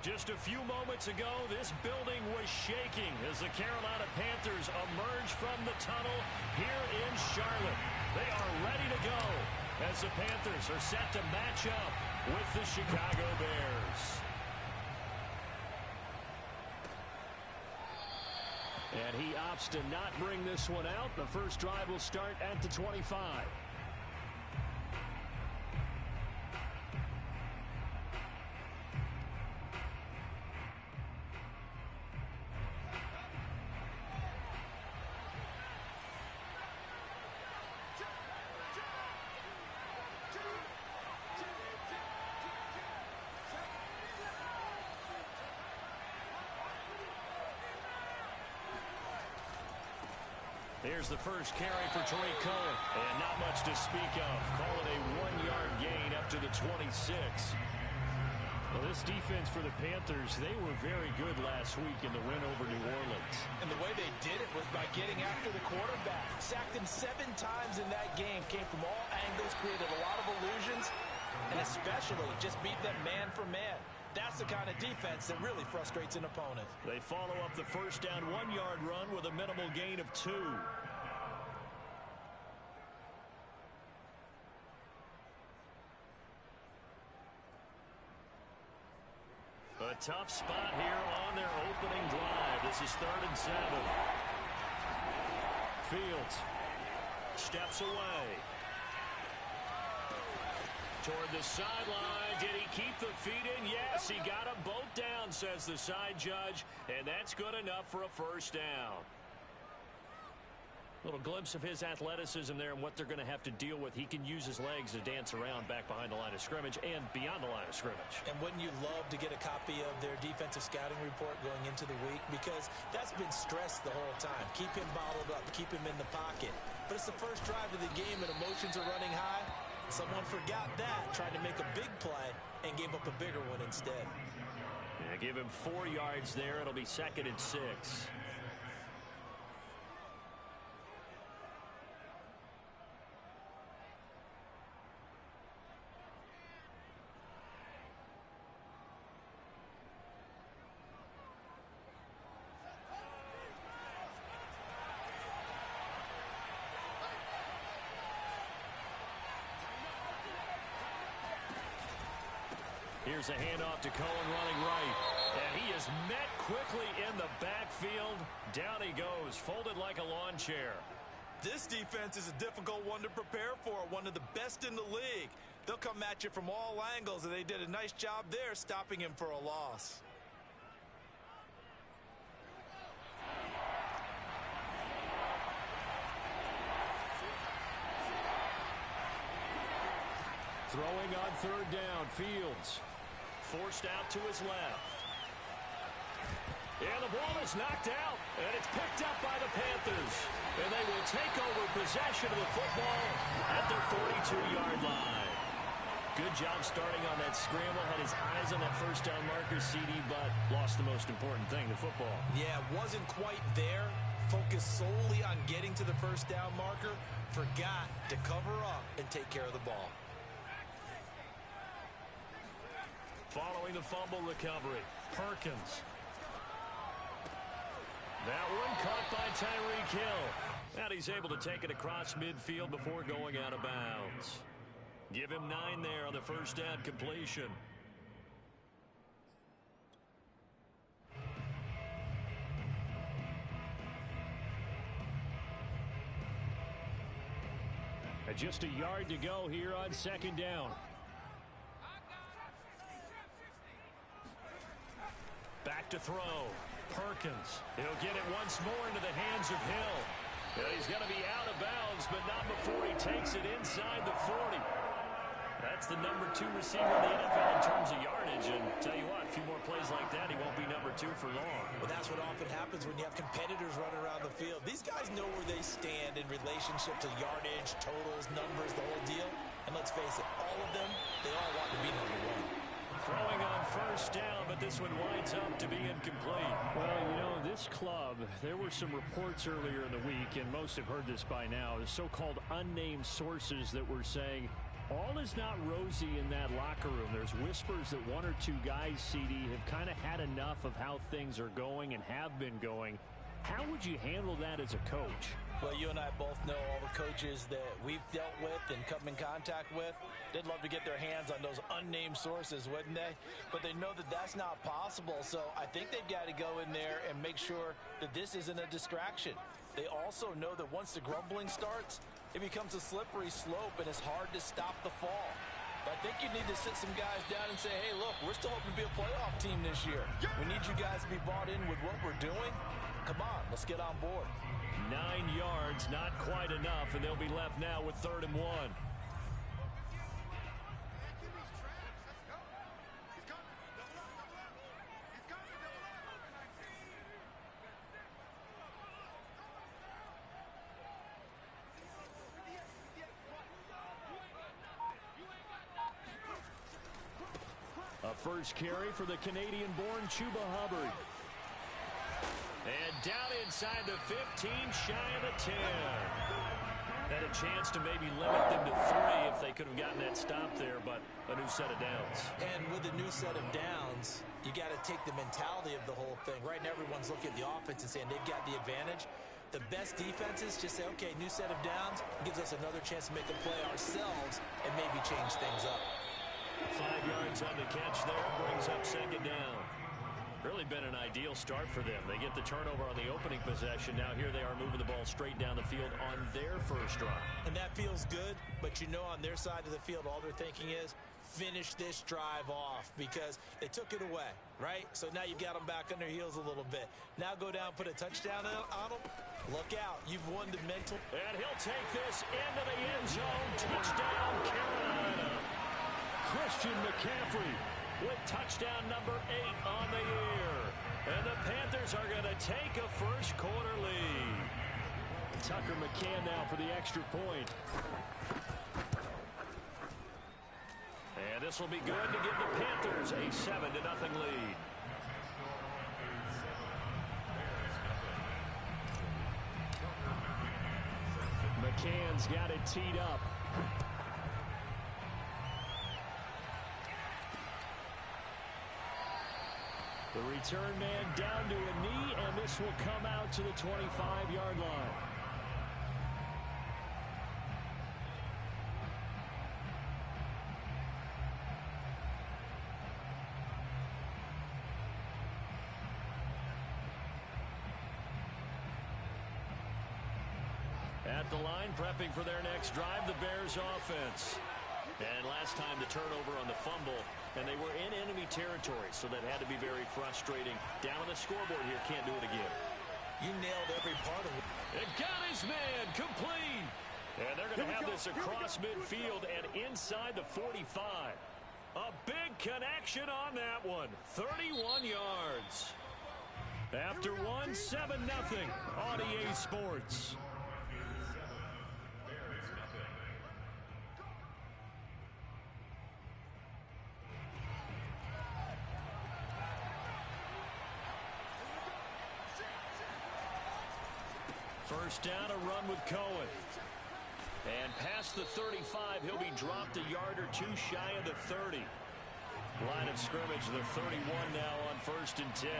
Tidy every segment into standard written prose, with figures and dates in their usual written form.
Just a few moments ago, this building was shaking as the Carolina Panthers emerged from the tunnel here in Charlotte. They are ready to go as the Panthers are set to match up with the Chicago Bears. And he opts to not bring this one out. The first drive will start at the 25. Here's the first carry for Tariq Cohen. And not much to speak of. Call it a 1-yard gain up to the 26. Well, this defense for the Panthers, they were very good last week in the win over New Orleans. And the way they did it was by getting after the quarterback. Sacked him 7 times in that game. Came from all angles, created a lot of illusions, and especially just beat them man for man. That's the kind of defense that really frustrates an opponent. They follow up the first down 1-yard run with a minimal gain of 2. A tough spot here on their opening drive. This is 3rd and 7. Fields steps away. Toward the sideline. Did he keep the feet in? Yes, he got them both down, says the side judge. And that's good enough for a first down. Little glimpse of his athleticism there and what they're going to have to deal with. He can use his legs to dance around back behind the line of scrimmage and beyond the line of scrimmage. And wouldn't you love to get a copy of their defensive scouting report going into the week? Because that's been stressed the whole time. Keep him bottled up. Keep him in the pocket. But it's the first drive of the game and emotions are running high. Someone forgot that, tried to make a big play, and gave up a bigger one instead. Yeah, give him 4 yards there. It'll be 2nd and 6. Here's a handoff to Cohen running right. And he is met quickly in the backfield. Down he goes, folded like a lawn chair. This defense is a difficult one to prepare for, one of the best in the league. They'll come at you from all angles, and they did a nice job there stopping him for a loss. Throwing on 3rd down, Fields. Forced out to his left. And the ball is knocked out, and it's picked up by the Panthers. And they will take over possession of the football at their 42-yard line. Good job starting on that scramble. Had his eyes on that first down marker, CD, but lost the most important thing, the football. Yeah, wasn't quite there. Focused solely on getting to the first down marker. Forgot to cover up and take care of the ball. Following the fumble recovery, Perkins. That one caught by Tyreek Hill. And he's able to take it across midfield before going out of bounds. Give him 9 there on the first down completion. And just a yard to go here on 2nd down. Back to throw. Perkins. He'll get it once more into the hands of Hill. And he's going to be out of bounds, but not before he takes it inside the 40. That's the number 2 receiver in the NFL in terms of yardage. And tell you what, a few more plays like that, he won't be number 2 for long. Well, that's what often happens when you have competitors running around the field. These guys know where they stand in relationship to yardage, totals, numbers, the whole deal. And let's face it, all of them, they all want to be number 1. Throwing on first down, but this one winds up to be incomplete. Well, you know, this club, there were some reports earlier in the week, and most have heard this by now, the so-called unnamed sources that were saying All is not rosy in that locker room. There's whispers that one or two guys, CD, have kind of had enough of how things are going and have been going. How would you handle that as a coach? Well, you and I both know all the coaches that we've dealt with and come in contact with. They'd love to get their hands on those unnamed sources, wouldn't they? But they know that that's not possible, so I think they've got to go in there and make sure that this isn't a distraction. They also know that once the grumbling starts, it becomes a slippery slope, and it's hard to stop the fall. But I think you need to sit some guys down and say, hey, look, we're still hoping to be a playoff team this year. We need you guys to be bought in with what we're doing. Come on, let's get on board. 9 yards, not quite enough, and they'll be left now with 3rd and 1. A first carry for the Canadian-born Chuba Hubbard. And down inside the 15, shy of the 10. Had a chance to maybe limit them to 3 if they could have gotten that stop there, but a new set of downs. And with a new set of downs, you got to take the mentality of the whole thing. Right now, everyone's looking at the offense and saying they've got the advantage. The best defenses just say, okay, new set of downs gives us another chance to make a play ourselves and maybe change things up. 5 yards on the catch there, brings up 2nd down. Really been an ideal start for them. They get the turnover on the opening possession. Now here they are moving the ball straight down the field on their first drive. And that feels good, but you know on their side of the field, all they're thinking is finish this drive off because they took it away, right? So now you've got them back on their heels a little bit. Now go down, put a touchdown on them. Look out. You've won the mental. And he'll take this into the end zone. Touchdown, Carolina. Christian McCaffrey with touchdown number 8 on the year. And the Panthers are going to take a first quarter lead. Tucker McCann now for the extra point. And this will be good to give the Panthers a 7-0 lead. McCann's got it teed up. The return man down to a knee, and this will come out to the 25-yard line. At the line, prepping for their next drive, the Bears offense. And last time the turnover on the fumble, and they were in enemy territory, so that had to be very frustrating. Down on the scoreboard here, can't do it again. You nailed every part of it. It got his man, complete. And they're going to have this across midfield and inside the 45. A big connection on that one, 31 yards. After one, 7-0 on EA Sports. First down, a run with Cohen. And past the 35, he'll be dropped a yard or two shy of the 30. Line of scrimmage, the 31 now on 1st and 10.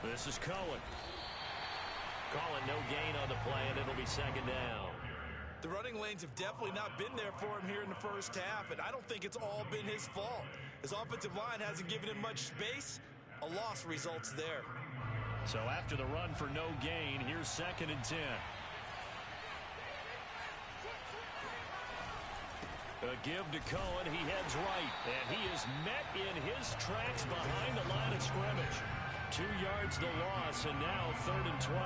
This is Cohen. Calling no gain on the play, and it'll be 2nd down. The running lanes have definitely not been there for him here in the first half, and I don't think it's all been his fault. His offensive line hasn't given him much space. A loss results there. So after the run for no gain, here's 2nd and 10. A give to Cohen. He heads right, and he is met in his tracks behind the line of scrimmage. 2 yards the loss, and now 3rd and 12.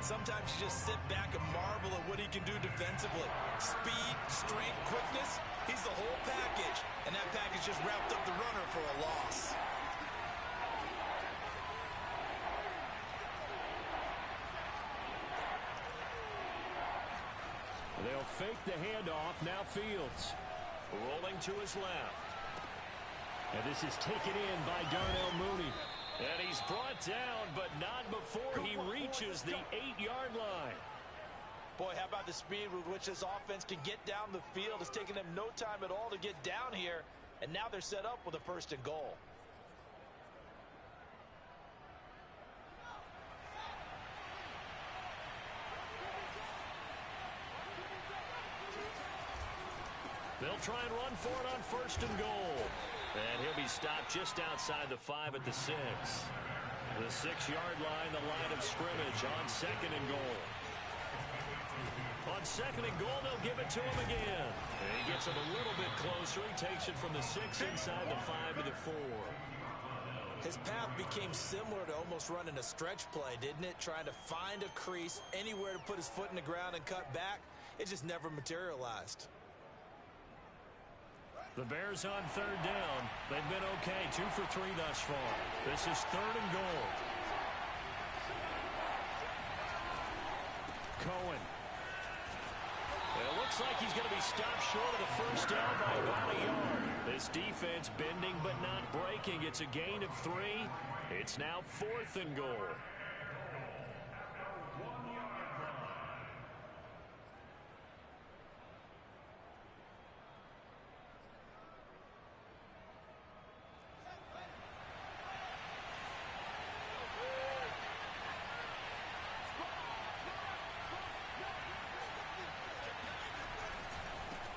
Sometimes you just sit back and marvel at what he can do defensively. Speed, strength, quickness. He's the whole package, and that package just wrapped up the runner for a loss. They'll fake the handoff. Now Fields rolling to his left. And this is taken in by Darnell Mooney. And he's brought down, but not before he reaches the 8-yard line. Boy, how about the speed with which this offense can get down the field? It's taken them no time at all to get down here, and now they're set up with a 1st and goal. They'll try and run for it on 1st and goal. And he'll be stopped just outside the 5 at the 6. The 6-yard line, the line of scrimmage on 2nd and goal. On 2nd and goal, they'll give it to him again. And he gets it a little bit closer. He takes it from the 6 inside the 5 to the 4. His path became similar to almost running a stretch play, didn't it? Trying to find a crease, anywhere to put his foot in the ground and cut back. It just never materialized. The Bears on 3rd down. They've been okay, 2 for 3 thus far. This is 3rd and goal. Cohen. It looks like he's going to be stopped short of the 1st down by about a yard. This defense bending but not breaking. It's a gain of 3. It's now 4th and goal.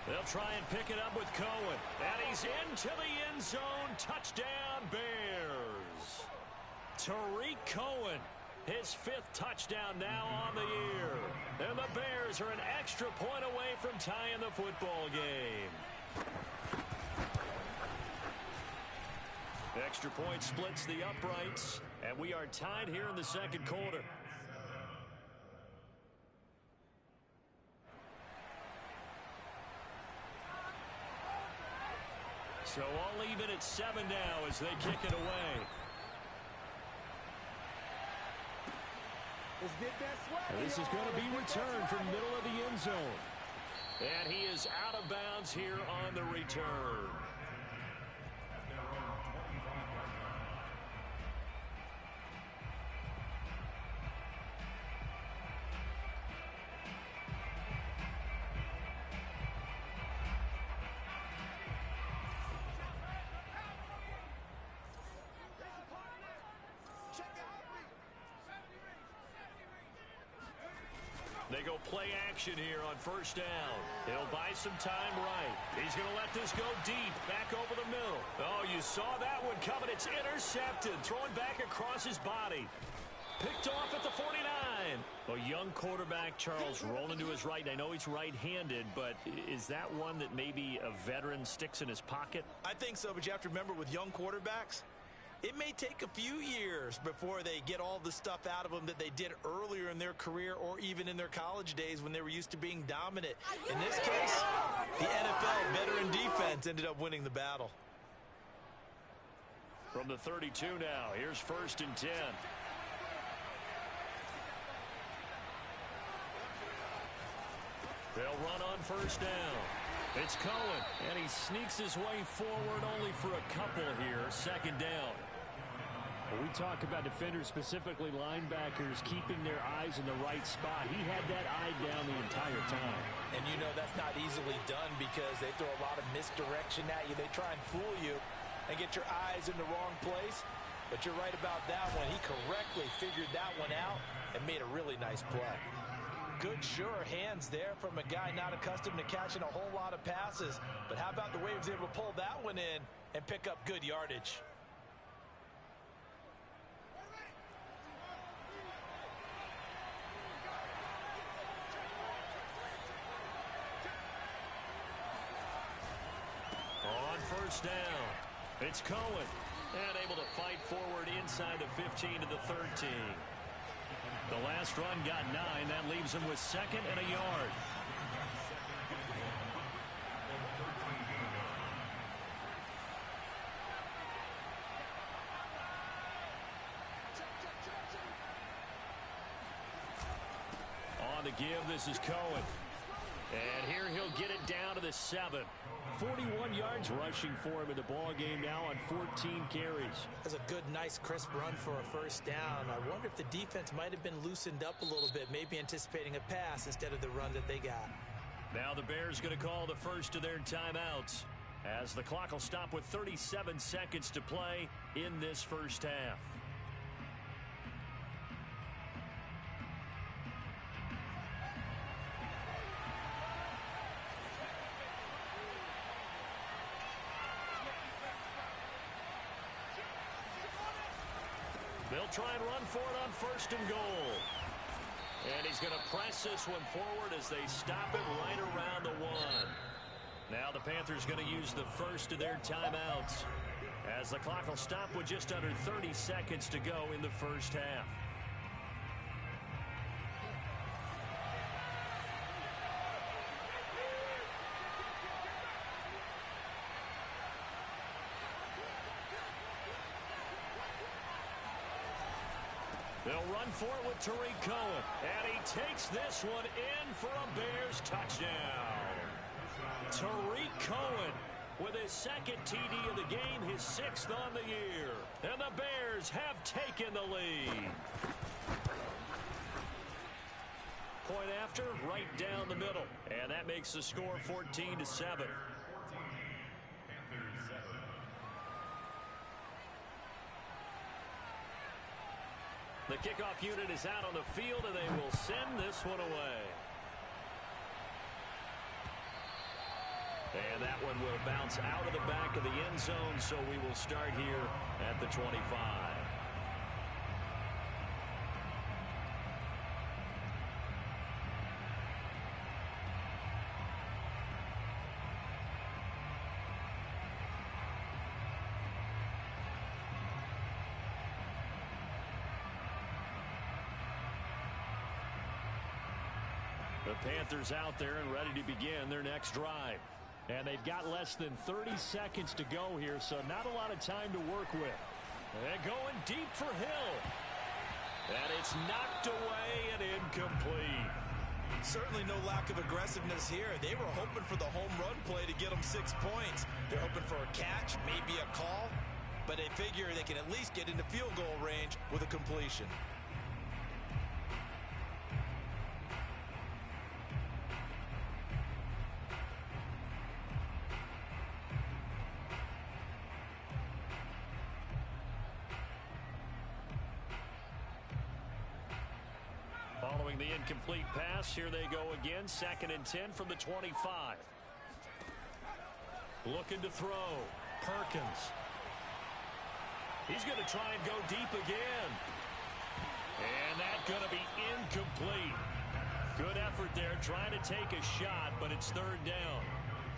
They'll try and pick it up with Cohen. And he's into the end zone. Touchdown, Bears. Tariq Cohen, his 5th touchdown now on the year. And the Bears are an extra point away from tying the football game. Extra point splits the uprights. And we are tied here in the 2nd quarter. So all even at 7 now as they kick it away. This is going to be returned from middle of the end zone. And he is out of bounds here on the return. They go play action here on 1st down. He'll buy some time right. He's going to let this go deep, back over the middle. Oh, you saw that one coming. It's intercepted, thrown back across his body. Picked off at the 49. A young quarterback, Charles, rolling to his right. I know he's right-handed, but is that one that maybe a veteran sticks in his pocket? I think so, but you have to remember with young quarterbacks, it may take a few years before they get all the stuff out of them that they did earlier in their career or even in their college days when they were used to being dominant. In this case, the NFL veteran defense ended up winning the battle. From the 32 now, here's 1st and 10. They'll run on 1st down. It's Cohen, and he sneaks his way forward only for a couple here. 2nd down. When we talk about defenders, specifically linebackers, keeping their eyes in the right spot, he had that eye down the entire time. And you know that's not easily done because they throw a lot of misdirection at you. They try and fool you and get your eyes in the wrong place. But you're right about that one. He correctly figured that one out and made a really nice play. Good, sure hands there from a guy not accustomed to catching a whole lot of passes. But how about the way he was able to pull that one in and pick up good yardage? On 1st down, it's Cohen. And able to fight forward inside the 15 to the 13. The last run got 9. That leaves him with 2nd and a yard. On the give, this is Cohen. And here he'll get it down to the 7. 41 yards rushing for him in the ball game now on 14 carries. That's a good, nice, crisp run for a first down. I wonder if the defense might have been loosened up a little bit, maybe anticipating a pass instead of the run that they got. Now the Bears going to call the first of their timeouts as the clock will stop with 37 seconds to play in this first half. They'll try and run for it on first and goal. And he's going to press this one forward as they stop it right around the 1. Now the Panthers going to use the first of their timeouts as the clock will stop with just under 30 seconds to go in the first half. They'll run for it with Tariq Cohen. And he takes this one in for a Bears touchdown. Tariq Cohen with his second TD of the game, his 6th on the year. And the Bears have taken the lead. Point after, right down the middle. And that makes the score 14-7. The kickoff unit is out on the field, and they will send this one away. And that one will bounce out of the back of the end zone, so we will start here at the 25. The Panthers out there and ready to begin their next drive. And they've got less than 30 seconds to go here, so not a lot of time to work with. And going deep for Hill. And it's knocked away and incomplete. Certainly no lack of aggressiveness here. They were hoping for the home run play to get them 6 points. They're hoping for a catch, maybe a call. But they figure they can at least get into field goal range with a completion. Following the incomplete pass, here they go again. 2nd and 10 from the 25. Looking to throw. Perkins. He's going to try and go deep again. And that's going to be incomplete. Good effort there, trying to take a shot, but it's 3rd down.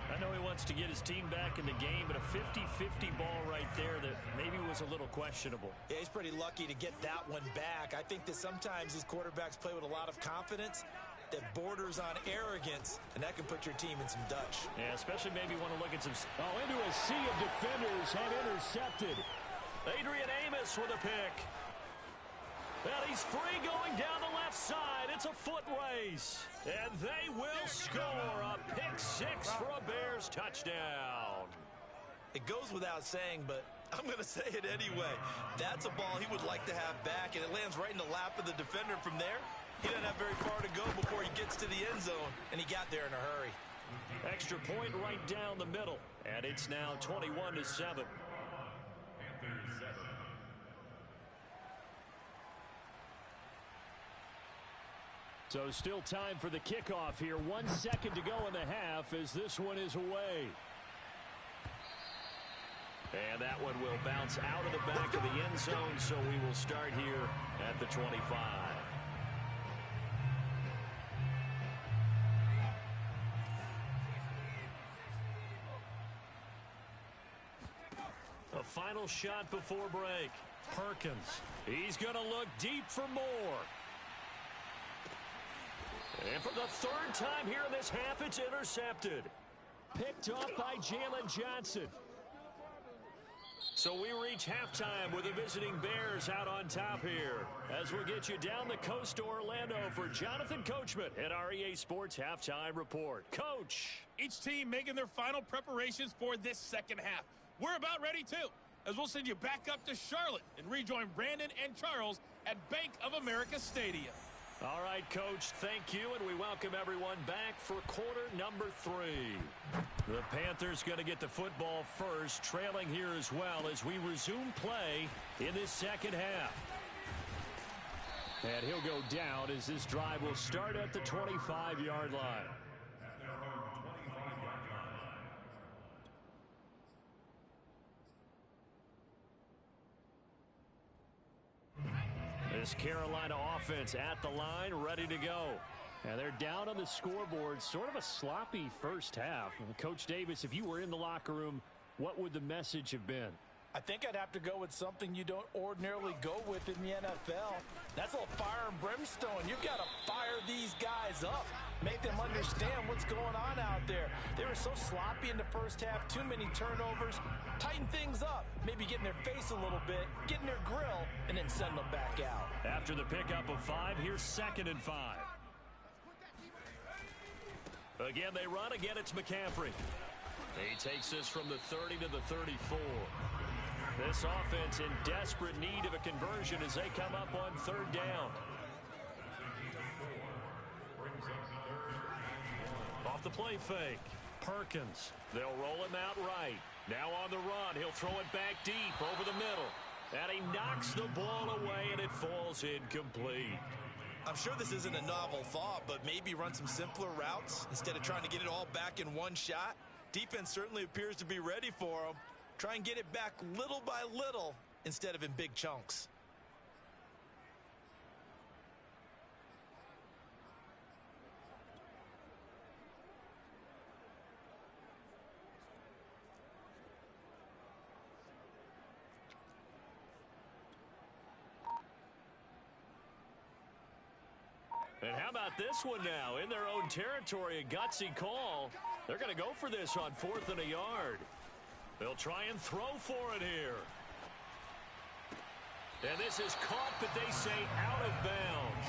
I know he wants to get his team back in the game, but a 50-50 ball right there that maybe was a little questionable. Yeah, he's pretty lucky to get that one back. I think that sometimes these quarterbacks play with a lot of confidence that borders on arrogance, and that can put your team in some Dutch. Yeah, especially maybe want to look at some... Oh, into a sea of defenders and intercepted. Adrian Amos with a pick. Well, he's free going down the left side. It's a foot race. And they will score a pick-6 for a Bears touchdown. It goes without saying, but I'm going to say it anyway. That's a ball he would like to have back, and it lands right in the lap of the defender from there. He doesn't have very far to go before he gets to the end zone, and he got there in a hurry. Extra point right down the middle, and it's now 21-7. So still time for the kickoff here. 1 second to go in the half as this one is away. And that one will bounce out of the back of the end zone, so we will start here at the 25. A final shot before break. Perkins. He's going to look deep for more. And for the 3rd time here in this half, it's intercepted. Picked off by Jalen Johnson. So we reach halftime with the visiting Bears out on top here. As we'll get you down the coast to Orlando for Jonathan Coachman at our EA Sports Halftime Report. Coach. Each team making their final preparations for this second half. We're about ready too, as we'll send you back up to Charlotte and rejoin Brandon and Charles at Bank of America Stadium. All right, Coach, thank you, and we welcome everyone back for quarter number 3. The Panthers going to get the football first, trailing here as well as we resume play in this second half. And he'll go down as this drive will start at the 25-yard line. This Carolina offense at the line, ready to go. And they're down on the scoreboard, sort of a sloppy first half. Coach Davis, if you were in the locker room, what would the message have been? I think I'd have to go with something you don't ordinarily go with in the NFL. That's a little fire and brimstone. You've got to fire these guys up. Make them understand what's going on out there. They were so sloppy in the first half. Too many turnovers. Tighten things up. Maybe get in their face a little bit. Get in their grill. And then send them back out. After the pickup of 5, here's 2nd and 5. Again, they run. Again, it's McCaffrey. He takes this from the 30 to the 34. This offense in desperate need of a conversion as they come up on 3rd down. Off the play fake. Perkins. They'll roll him out right. Now on the run. He'll throw it back deep over the middle. And he knocks the ball away, and it falls incomplete. I'm sure this isn't a novel thought, but maybe run some simpler routes instead of trying to get it all back in one shot. Defense certainly appears to be ready for him. Try and get it back little by little instead of in big chunks. And how about this one now? In their own territory, a gutsy call. They're going to go for this on 4th and a yard. They'll try and throw for it here. And this is caught, but they say out of bounds.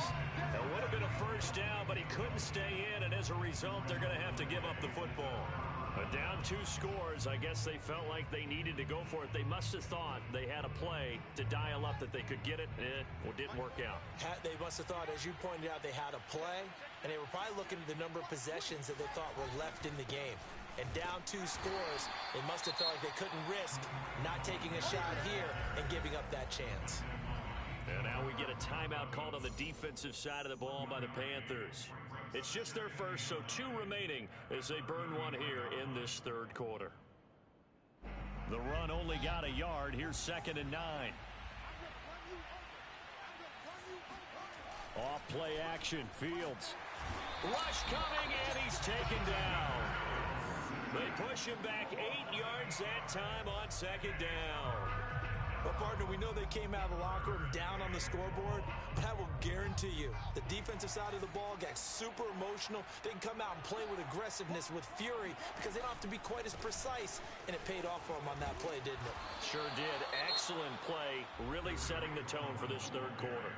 It would have been a first down, but he couldn't stay in, and as a result, they're going to have to give up the football. But down 2 scores, I guess they felt like they needed to go for it. They must have thought they had a play to dial up that they could get it. Well, it didn't work out. They must have thought, as you pointed out, they had a play, and they were probably looking at the number of possessions that they thought were left in the game. And down 2 scores, they must have felt like they couldn't risk not taking a shot here and giving up that chance. And now we get a timeout called on the defensive side of the ball by the Panthers. It's just their first, so 2 remaining as they burn one here in this 3rd quarter. The run only got a yard. Here's 2nd and 9. Off play action. Fields. Rush coming, and he's taken down. They push him back 8 yards that time on 2nd down. Well, partner, we know they came out of the locker room down on the scoreboard, but I will guarantee you the defensive side of the ball got super emotional. They can come out and play with aggressiveness, with fury, because they don't have to be quite as precise, and it paid off for them on that play, didn't it? Sure did. Excellent play, really setting the tone for this 3rd quarter.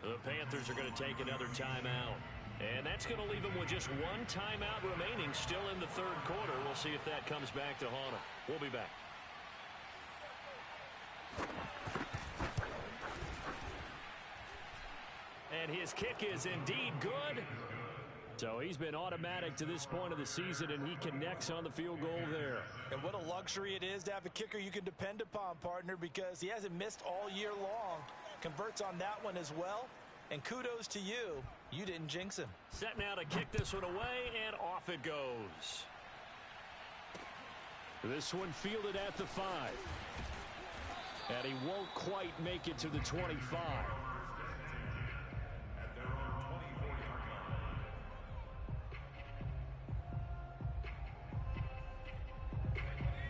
The Panthers are going to take another timeout. And that's going to leave them with just 1 timeout remaining still in the 3rd quarter. We'll see if that comes back to haunt them. We'll be back. And his kick is indeed good. So he's been automatic to this point of the season, and he connects on the field goal there. And what a luxury it is to have a kicker you can depend upon, partner, because he hasn't missed all year long. Converts on that one as well. And kudos to you. You didn't jinx him. Set now to kick this one away, and off it goes. This one fielded at the 5. And he won't quite make it to the 25.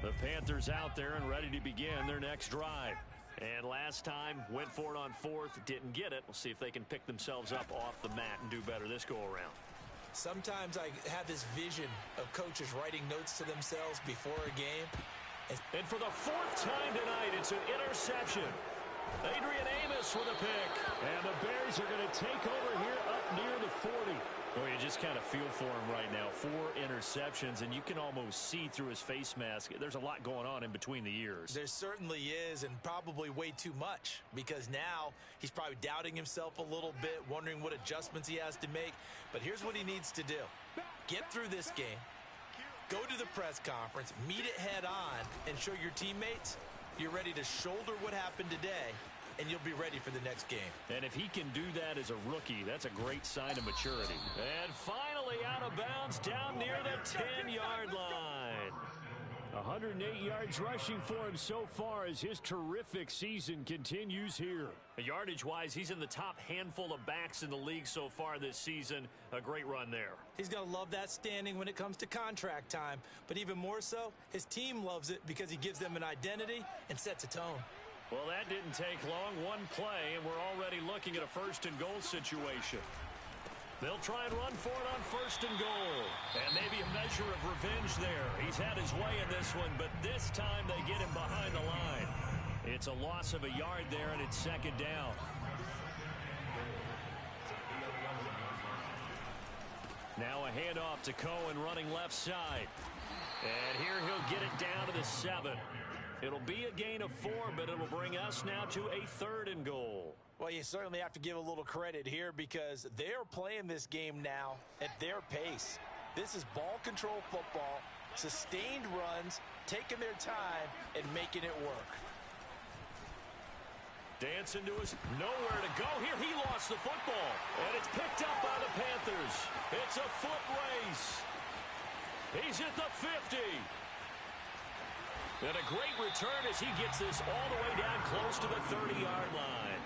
The Panthers out there and ready to begin their next drive. And last time, went for it on 4th, didn't get it. We'll see if they can pick themselves up off the mat and do better this go-around. Sometimes I have this vision of coaches writing notes to themselves before a game. And for the fourth time tonight, it's an interception. Adrian Amos with a pick. And the Bears are going to take over here up near the 40. Well, you just kind of feel for him right now. 4 interceptions, and you can almost see through his face mask. There's a lot going on in between the ears. There certainly is, and probably way too much, because now he's probably doubting himself a little bit, wondering what adjustments he has to make. But here's what he needs to do. Get through this game, go to the press conference, meet it head on, and show your teammates you're ready to shoulder what happened today, and you'll be ready for the next game. And if he can do that as a rookie, that's a great sign of maturity. And finally out of bounds down near the 10-yard line. 108 yards rushing for him so far as his terrific season continues here. Yardage-wise, he's in the top handful of backs in the league so far this season. A great run there. He's going to love that standing when it comes to contract time. But even more so, his team loves it because he gives them an identity and sets a tone. Well, that didn't take long. One play, and we're already looking at a first-and-goal situation. They'll try and run for it on first and goal. And maybe a measure of revenge there. He's had his way in this one, but this time they get him behind the line. It's a loss of a yard there, and it's second down. Now a handoff to Cohen running left side. And here he'll get it down to the 7. It'll be a gain of 4, but it'll bring us now to a third and goal. Well, you certainly have to give a little credit here because they're playing this game now at their pace. This is ball control football, sustained runs, taking their time, and making it work. Dancing to his nowhere to go. Here he lost the football, and it's picked up by the Panthers. It's a foot race. He's at the 50. And a great return as he gets this all the way down close to the 30-yard line.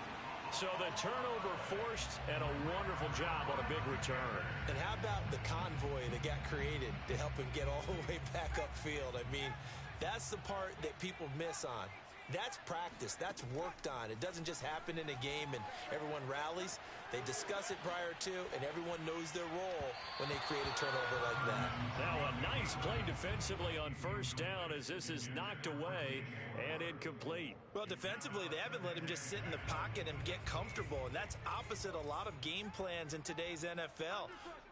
So the turnover forced and a wonderful job on a big return. And how about the convoy that got created to help him get all the way back upfield? I mean, that's the part that people miss on. That's practice. That's worked on. It doesn't just happen in a game and everyone rallies. They discuss it prior to, and everyone knows their role when they create a turnover like that. Now a nice play defensively on first down as this is knocked away and incomplete. Well, defensively, they haven't let him just sit in the pocket and get comfortable, and that's opposite a lot of game plans in today's NFL.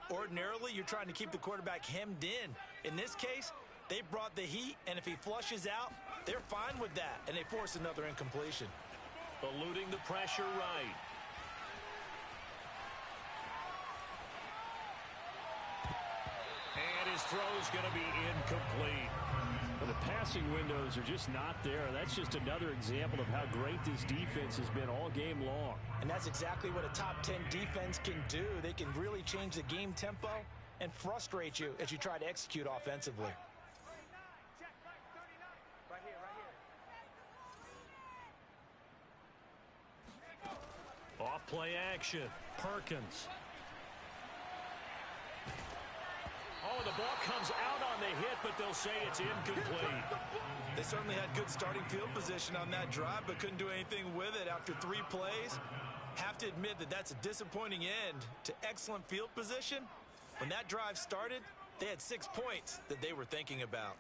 Ordinarily, you're trying to keep the quarterback hemmed in. In this case, they brought the heat, and if he flushes out, they're fine with that, and they force another incompletion. Eluding the pressure right. And his throw's going to be incomplete. Well, the passing windows are just not there. That's just another example of how great this defense has been all game long. And that's exactly what a top 10 defense can do. They can really change the game tempo and frustrate you as you try to execute offensively. Off play action. Perkins. Oh, the ball comes out on the hit, but they'll say it's incomplete. They certainly had good starting field position on that drive, but couldn't do anything with it after 3 plays. Have to admit that that's a disappointing end to excellent field position. When that drive started, they had 6 points that they were thinking about.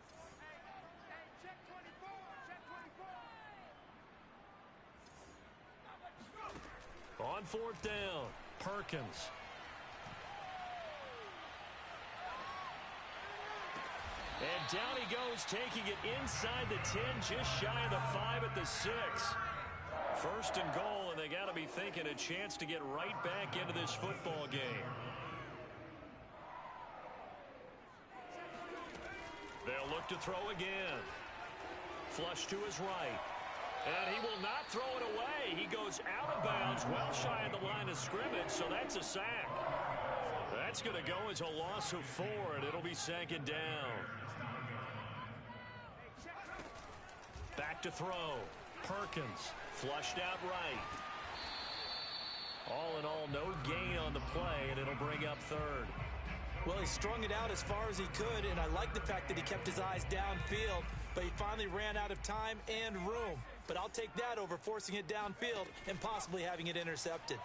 On fourth down, Perkins. And down he goes, taking it inside the 10, just shy of the 5 at the 6. First and goal, and they got to be thinking a chance to get right back into this football game. They'll look to throw again. Flush to his right. And he will not throw it away. He goes out of bounds, well shy of the line of scrimmage, so that's a sack. That's going to go as a loss of 4, and it'll be second down. Back to throw. Perkins flushed out right. All in all, no gain on the play, and it'll bring up third. Well, he strung it out as far as he could, and I like the fact that he kept his eyes downfield, but he finally ran out of time and room. But I'll take that over forcing it downfield and possibly having it intercepted.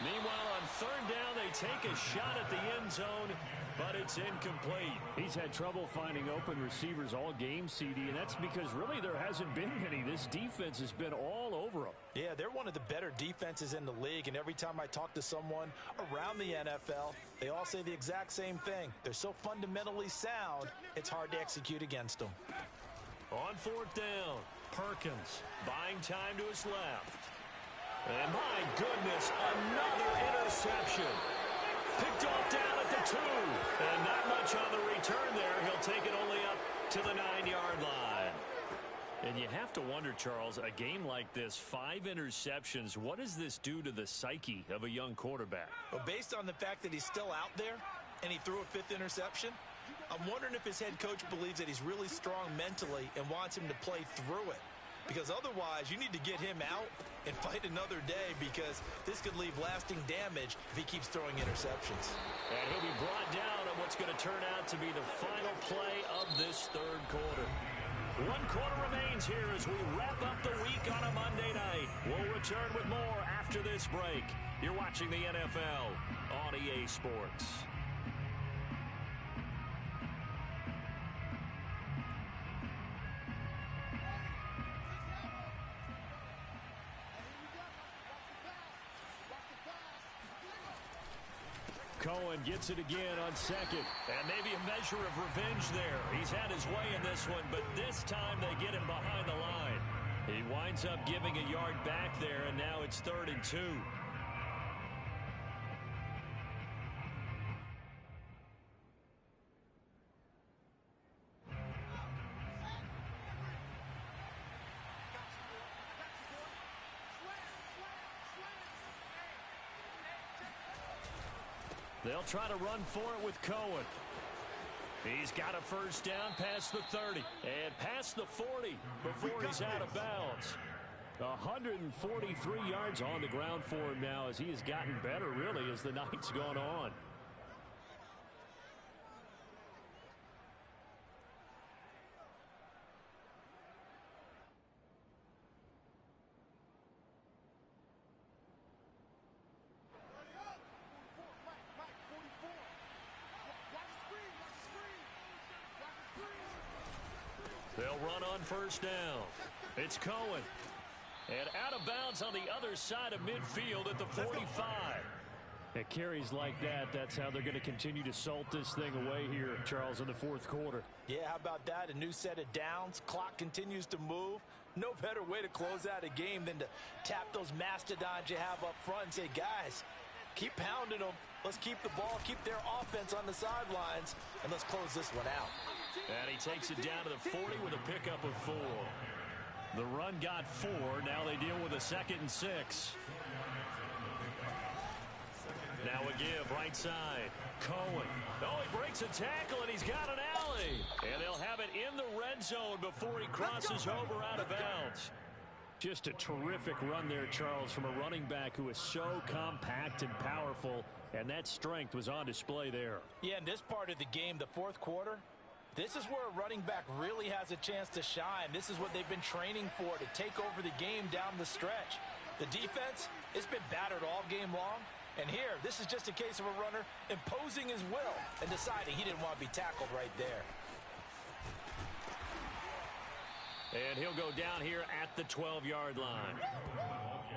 Meanwhile, on third down, they take a shot at the end zone, but it's incomplete. He's had trouble finding open receivers all game, CD, and that's because really there hasn't been many. This defense has been all over them. Yeah, they're one of the better defenses in the league, and every time I talk to someone around the NFL, they all say the exact same thing. They're so fundamentally sound, it's hard to execute against them. On fourth down, Perkins buying time to his left. And my goodness, another interception. Picked off down at the 2. And not much on the return there. He'll take it only up to the 9-yard line. And you have to wonder, Charles, a game like this, 5 interceptions, what does this do to the psyche of a young quarterback? Well, based on the fact that he's still out there and he threw a 5th interception, I'm wondering if his head coach believes that he's really strong mentally and wants him to play through it. Because otherwise, you need to get him out and fight another day, because this could leave lasting damage if he keeps throwing interceptions. And he'll be brought down on what's going to turn out to be the final play of this third quarter. 1 quarter remains here as we wrap up the week on a Monday night. We'll return with more after this break. You're watching the NFL on EA Sports. Cohen gets it again on second. And maybe a measure of revenge there. He's had his way in this one, but this time they get him behind the line. He winds up giving a yard back there, and now it's 3rd and 2. They'll try to run for it with Cohen. He's got a first down past the 30 and past the 40 before he's out of bounds. 143 yards on the ground for him now as he has gotten better, really, as the night's gone on. They'll run on first down. It's Cohen. And out of bounds on the other side of midfield at the 45. At carries like that, that's how they're going to continue to salt this thing away here, Charles, in the fourth quarter. Yeah, how about that? A new set of downs. Clock continues to move. No better way to close out a game than to tap those mastodons you have up front and say, guys, keep pounding them. Let's keep the ball, keep their offense on the sidelines, and let's close this one out. And he takes it down to the 40 with a pickup of 4. The run got 4. Now they deal with a 2nd and 6. Now a give right side. Cohen. Oh, he breaks a tackle, and he's got an alley. And they'll have it in the red zone before he crosses over out of bounds. Just a terrific run there, Charles, from a running back who is so compact and powerful, and that strength was on display there. Yeah, in this part of the game, the fourth quarter, this is where a running back really has a chance to shine. This is what they've been training for, to take over the game down the stretch. The defense, it's been battered all game long. And here, this is just a case of a runner imposing his will and deciding he didn't want to be tackled right there. And he'll go down here at the 12-yard line.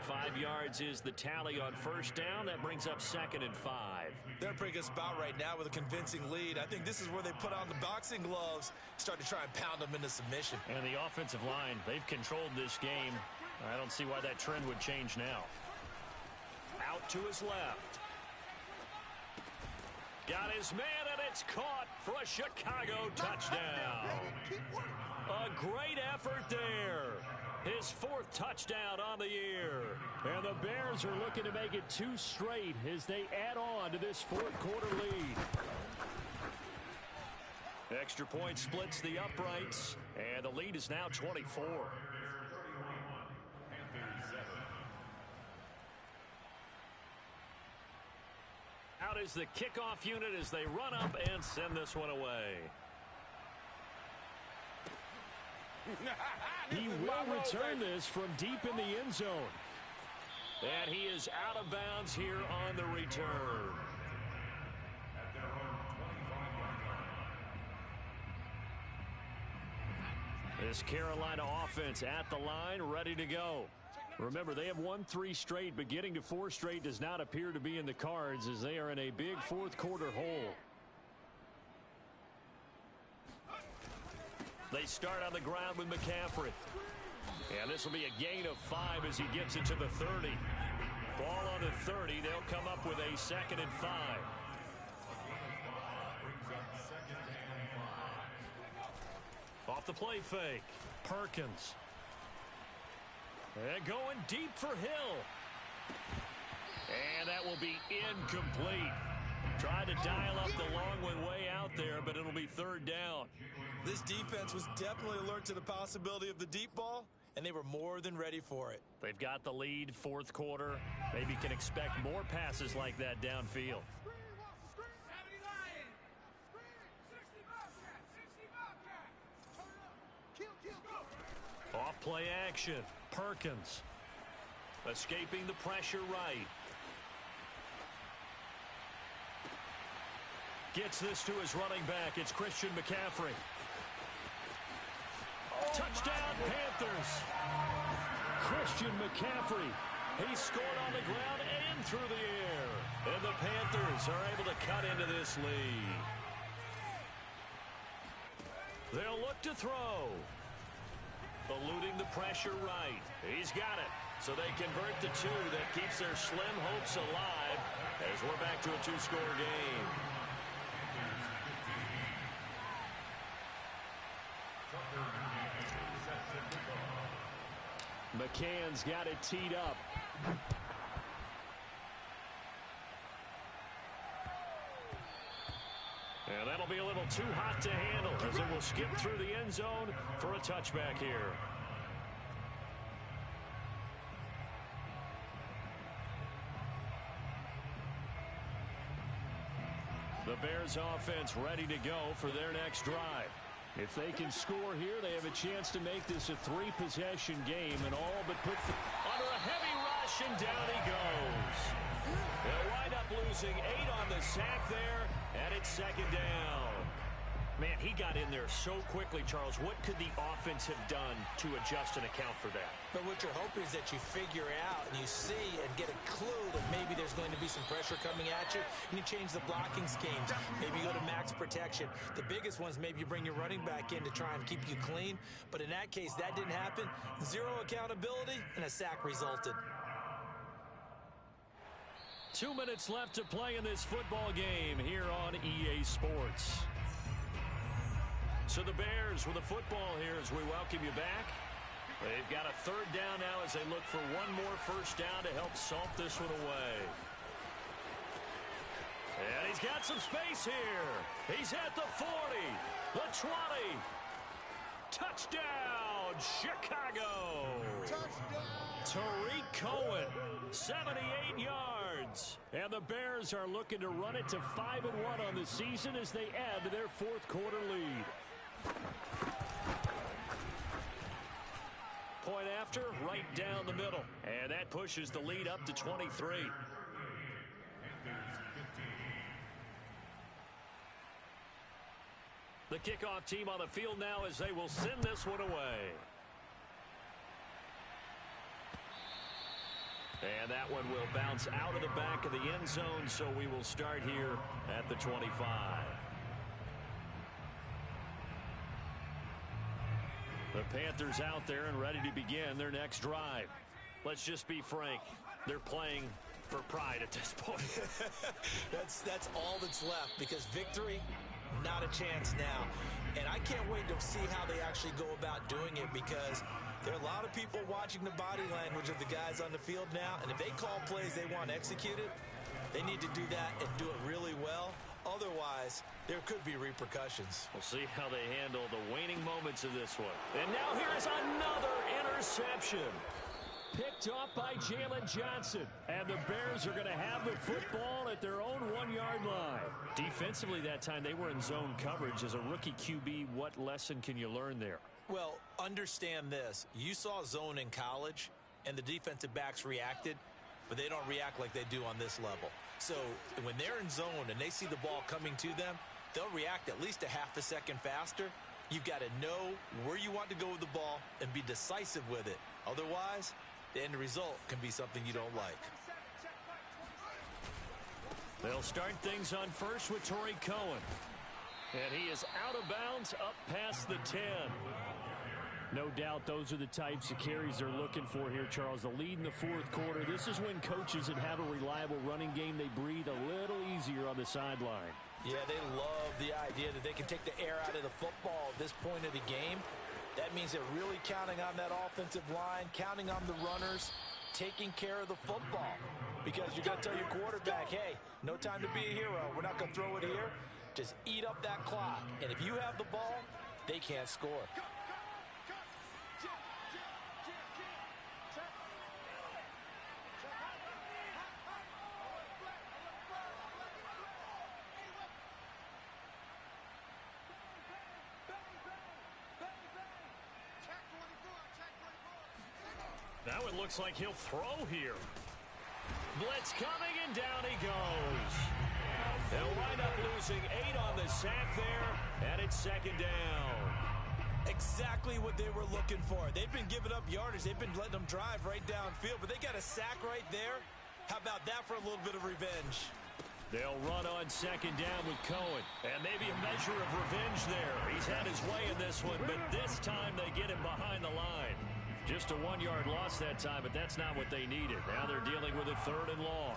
5 yards is the tally on first down. That brings up 2nd and 5. They're a pretty good spot right now with a convincing lead. I think this is where they put on the boxing gloves, start to try and pound them into submission. And the offensive line, they've controlled this game. I don't see why that trend would change now. Out to his left. Got his man, and it's caught for a Chicago touchdown. A great effort there. His 4th touchdown on the year. And the Bears are looking to make it 2 straight as they add on to this fourth quarter lead. Extra point splits the uprights, and the lead is now 24. Out is the kickoff unit as they run up and send this one away. He will return this from deep in the end zone. And he is out of bounds here on the return. This Carolina offense at the line, ready to go. Remember, they have won 3 straight, but getting to 4 straight does not appear to be in the cards as they are in a big fourth quarter hole. They start on the ground with McCaffrey. And this will be a gain of 5 as he gets it to the 30. Ball on the 30. They'll come up with a 2nd and 5. Off the play fake. Perkins. And going deep for Hill. And that will be incomplete. Tried to dial up the long one way out there, but it'll be 3rd down. This defense was definitely alert to the possibility of the deep ball, and they were more than ready for it. They've got the lead, 4th quarter. Maybe can expect more passes like that downfield. Off play action. Perkins. Escaping the pressure right. Gets this to his running back. It's Christian McCaffrey. Touchdown, Panthers. Christian McCaffrey. He scored on the ground and through the air. And the Panthers are able to cut into this lead. They'll look to throw. Eluding the pressure right. He's got it. So they convert the 2 that keeps their slim hopes alive as we're back to a 2-score game. McCann's got it teed up. And that'll be a little too hot to handle as it will skip through the end zone for a touchback here. The Bears offense ready to go for their next drive. If they can score here, they have a chance to make this a 3-possession game and all but put under a heavy rush, and down he goes. They'll wind up losing 8 on the sack there, and it's 2nd down. Man, he got in there so quickly, Charles. What could the offense have done to adjust and account for that? But what you're hoping is that you figure out and you see and get a clue that maybe there's going to be some pressure coming at you, and you change the blocking schemes. Maybe you go to max protection. The biggest ones, maybe you bring your running back in to try and keep you clean. But in that case, that didn't happen. 0 accountability, and a sack resulted. 2 minutes left to play in this football game here on EA Sports. So the Bears with the football here as we welcome you back. They've got a 3rd down now as they look for one more 1st down to help salt this one away. And he's got some space here. He's at the 40, the 20. Touchdown, Chicago. Touchdown. Tariq Cohen, 78 yards. And the Bears are looking to run it to 5-1 on the season as they add to their 4th quarter lead. Point after, right down the middle. And that pushes the lead up to 23. The kickoff team on the field now as they will send this one away. And that one will bounce out of the back of the end zone, so we will start here at the 25. The Panthers out there and ready to begin their next drive. Let's just be frank. They're playing for pride at this point. That's all that's left, because victory, not a chance now. And I can't wait to see how they actually go about doing it, because there are a lot of people watching the body language of the guys on the field now, and if they call plays they want executed, they need to do that and do it really well. Otherwise, there could be repercussions. We'll see how they handle the waning moments of this one. And now here's another interception. Picked off by Jalen Johnson. And the Bears are going to have the football at their own 1-yard line. Defensively that time, they were in zone coverage. As a rookie QB, what lesson can you learn there? Well, understand this. You saw zone in college, and the defensive backs reacted. but they don't react like they do on this level. So when they're in zone and they see the ball coming to them, they'll react at least a half a second faster. You've got to know where you want to go with the ball and be decisive with it. Otherwise, the end result can be something you don't like. They'll start things on first with Torrey Cohen. And he is out of bounds up past the 10. No doubt those are the types of carries they're looking for here, Charles. The lead in the fourth quarter. This is when coaches that have a reliable running game, they breathe a little easier on the sideline. Yeah, they love the idea that they can take the air out of the football at this point of the game. That means they're really counting on that offensive line, counting on the runners, taking care of the football. Because you're going to tell your quarterback, hey, no time to be a hero. We're not going to throw it here. Just eat up that clock. And if you have the ball, they can't score. Now it looks like he'll throw here. Blitz coming, and down he goes. They'll wind up losing 8 on the sack there, and it's second down. Exactly what they were looking for. They've been giving up yardage. They've been letting them drive right downfield, but they got a sack right there. How about that for a little bit of revenge? They'll run on second down with Cohen, and maybe a measure of revenge there. He's had his way in this one, but this time they get him behind the line. Just a 1-yard loss that time, but that's not what they needed. Now they're dealing with a 3rd and long.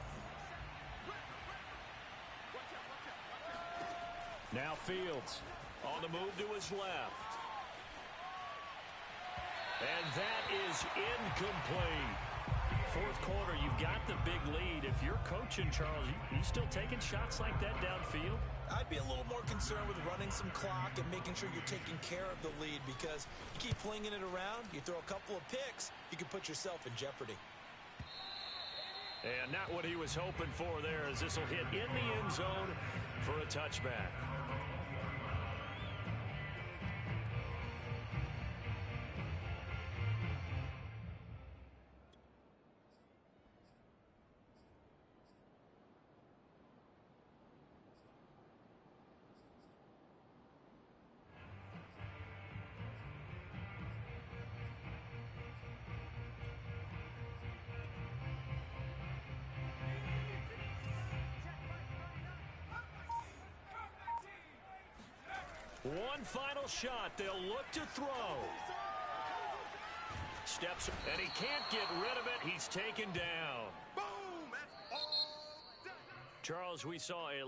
Now Fields on the move to his left. And that is incomplete. Fourth quarter, you've got the big lead. If you're coaching, Charles, you still taking shots like that downfield? I'd be a little more concerned with running some clock and making sure you're taking care of the lead, because you keep flinging it around, you throw a couple of picks, you can put yourself in jeopardy. And not what he was hoping for there, as this will hit in the end zone for a touchback. One final shot. They'll look to throw. Steps, and he can't get rid of it. He's taken down. Boom! That's all done. Charles, we saw a